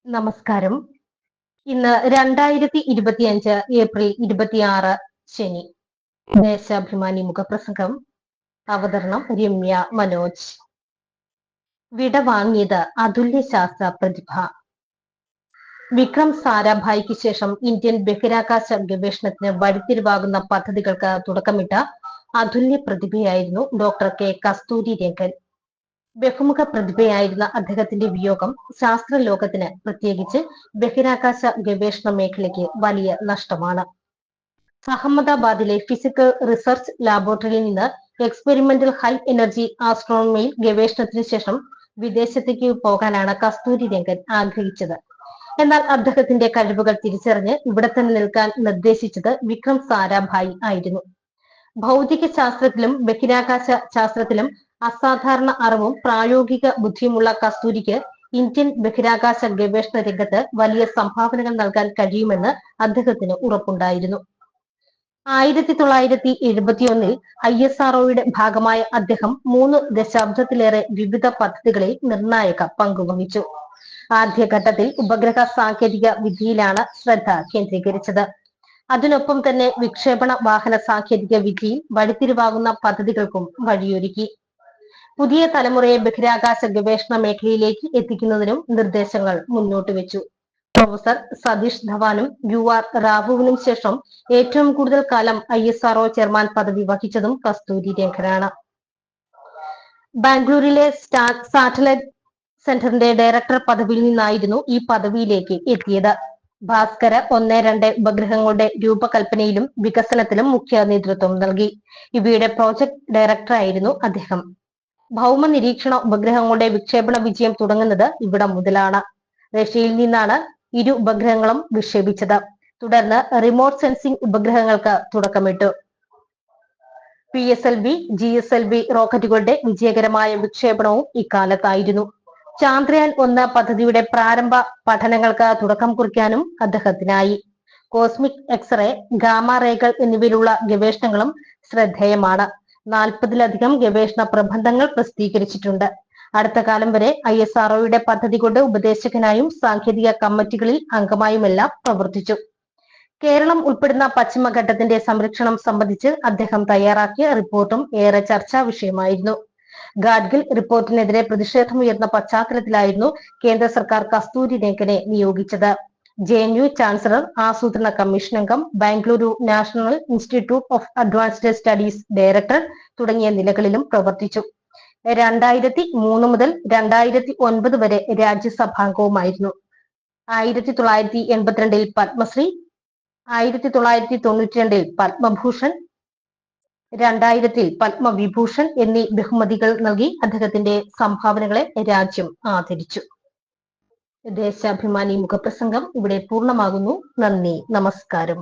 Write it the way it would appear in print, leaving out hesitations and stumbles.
നമസ്കാരം. ഇന്ന് 2025 ഏപ്രിൽ 26 ശനി. ദേശാഭിമാനി മുഖപ്രസംഗം. അവതരണം രമ്യ മനോജ്. വിട വാങ്ങിയത് അതുല്യ ശാസ്ത്ര പ്രതിഭ. വിക്രം സാരാഭായിക്ക് ശേഷം ഇന്ത്യൻ ബഹിരാകാശ ഗവേഷണത്തിന് വഴിത്തിരിവാകുന്ന പദ്ധതികൾക്ക് തുടക്കമിട്ട അതുല്യ പ്രതിഭയായിരുന്നു ഡോക്ടർ കെ കസ്തൂരി രംഗൻ. ബഹുമുഖ പ്രതിഭയായിരുന്ന അദ്ദേഹത്തിന്റെ വിയോഗം ശാസ്ത്ര ലോകത്തിന്, പ്രത്യേകിച്ച് ബഹിരാകാശ ഗവേഷണ മേഖലയ്ക്ക് വലിയ നഷ്ടമാണ്. അഹമ്മദാബാദിലെ ഫിസിക്കൽ റിസർച്ച് ലാബോറട്ടറിയിൽ നിന്ന് എക്സ്പെരിമെന്റൽ ഹൈ എനർജി ആസ്ട്രോണമിയിൽ ഗവേഷണത്തിന് ശേഷം വിദേശത്തേക്ക് പോകാനാണ് കസ്തൂരി രംഗൻ ആഗ്രഹിച്ചത്. എന്നാൽ അദ്ദേഹത്തിന്റെ കഴിവുകൾ തിരിച്ചറിഞ്ഞ് ഇവിടെ തന്നെ നിൽക്കാൻ നിർദ്ദേശിച്ചത് വിക്രം സാരാഭായി ആയിരുന്നു. ഭൗതിക ശാസ്ത്രത്തിലും ബഹിരാകാശ ശാസ്ത്രത്തിലും അസാധാരണ അറിവും പ്രായോഗിക ബുദ്ധിയുമുള്ള കസ്തൂരിക്ക് ഇന്ത്യൻ ബഹിരാകാശ ഗവേഷണ രംഗത്ത് വലിയ സംഭാവനകൾ നൽകാൻ കഴിയുമെന്ന് അദ്ദേഹത്തിന് ഉറപ്പുണ്ടായിരുന്നു. 1971 ISROയുടെ ഭാഗമായ അദ്ദേഹം 3 ദശാബ്ദത്തിലേറെ വിവിധ പദ്ധതികളിൽ നിർണായക പങ്കുവഹിച്ചു. ആദ്യഘട്ടത്തിൽ ഉപഗ്രഹ സാങ്കേതിക വിദ്യയിലാണ് ശ്രദ്ധ കേന്ദ്രീകരിച്ചത്. അതിനൊപ്പം തന്നെ വിക്ഷേപണ വാഹന സാങ്കേതിക വിദ്യയിൽ വഴിത്തിരിവാകുന്ന പദ്ധതികൾക്കും വഴിയൊരുക്കി. പുതിയ തലമുറയെ ബഹിരാകാശ ഗവേഷണ മേഖലയിലേക്ക് എത്തിക്കുന്നതിനും നിർദ്ദേശങ്ങൾ മുന്നോട്ട് വെച്ചു. പ്രൊഫസർ സതീഷ് ധവാനും UR റാവുവിനും ശേഷം ഏറ്റവും കൂടുതൽ കാലം ISRO ചെയർമാൻ പദവി വഹിച്ചതും കസ്തൂരി രംഗനാണ്. ബാംഗ്ലൂരിലെ സാറ്റലൈറ്റ് സെന്ററിന്റെ ഡയറക്ടർ പദവിയിൽ നിന്നായിരുന്നു ഈ പദവിയിലേക്ക് എത്തിയത്. ഭാസ്കര 1-2 ഉപഗ്രഹങ്ങളുടെ രൂപകൽപ്പനയിലും വികസനത്തിലും മുഖ്യ നേതൃത്വം നൽകി. ഇവയുടെ പ്രോജക്ട് ഡയറക്ടറായിരുന്നു അദ്ദേഹം. ഭൗമ നിരീക്ഷണ ഉപഗ്രഹങ്ങളുടെ വിക്ഷേപണ വിജയം തുടങ്ങുന്നത് ഇവിടം മുതലാണ്. റഷ്യയിൽ നിന്നാണ് 2 ഉപഗ്രഹങ്ങളും വിക്ഷേപിച്ചത്. തുടർന്ന് റിമോട്ട് സെൻസിംഗ് ഉപഗ്രഹങ്ങൾക്ക് തുടക്കമിട്ടു. PSLV, GSLV റോക്കറ്റുകളുടെ വിജയകരമായ വിക്ഷേപണവും ഇക്കാലത്തായിരുന്നു. ചാന്ദ്രയാൻ 1 പദ്ധതിയുടെ പ്രാരംഭ പഠനങ്ങൾക്ക് തുടക്കം കുറിക്കാനും അദ്ദേഹത്തിനായി. കോസ്മിക് എക്സ്റേ, ഗാമ റേകൾ എന്നിവയിലുള്ള ഗവേഷണങ്ങളും ശ്രദ്ധേയമാണ്. 40-ലധികം ഗവേഷണ പ്രബന്ധങ്ങൾ പ്രസിദ്ധീകരിച്ചിട്ടുണ്ട്. അടുത്ത കാലം വരെ ISROയുടെ പദ്ധതി കൊണ്ട് ഉപദേശകനായും സാങ്കേതിക കമ്മിറ്റികളിൽ അംഗമായുമെല്ലാം പ്രവർത്തിച്ചു. കേരളം ഉൾപ്പെടുന്ന പശ്ചിമഘട്ടത്തിന്റെ സംരക്ഷണം സംബന്ധിച്ച് അദ്ദേഹം തയ്യാറാക്കിയ റിപ്പോർട്ടും ഏറെ ചർച്ചാ വിഷയമായിരുന്നു. ഗാഡ്ഗിൽ റിപ്പോർട്ടിനെതിരെ പ്രതിഷേധമുയർന്ന പശ്ചാത്തലത്തിലായിരുന്നു കേന്ദ്ര സർക്കാർ കസ്തൂരി രംഗനെ നിയോഗിച്ചത്. JNU ചാൻസലർ, ആസൂത്രണ കമ്മീഷൻ അംഗം, Bengaluru national institute of advanced studies director തുടങ്ങിയ നിലകളിലും പ്രവർത്തിച്ചു. 2003 മുതൽ 2009 വരെ രാജ്യസഭാംഗവുമായിരുന്നു. 1982 പത്മശ്രീ, 1992 പത്മഭൂഷൺ, 2000 പത്മവിഭൂഷൺ എന്നീ ബഹുമതികൾ നൽകി അദ്ദേഹത്തിന്റെ സംഭാവനകളെ രാജ്യം ആദരിച്ചു. ദേശാഭിമാനി മുഖപ്രസംഗം ഇവിടെ പൂർണ്ണമാകുന്നു. നന്ദി, നമസ്കാരം.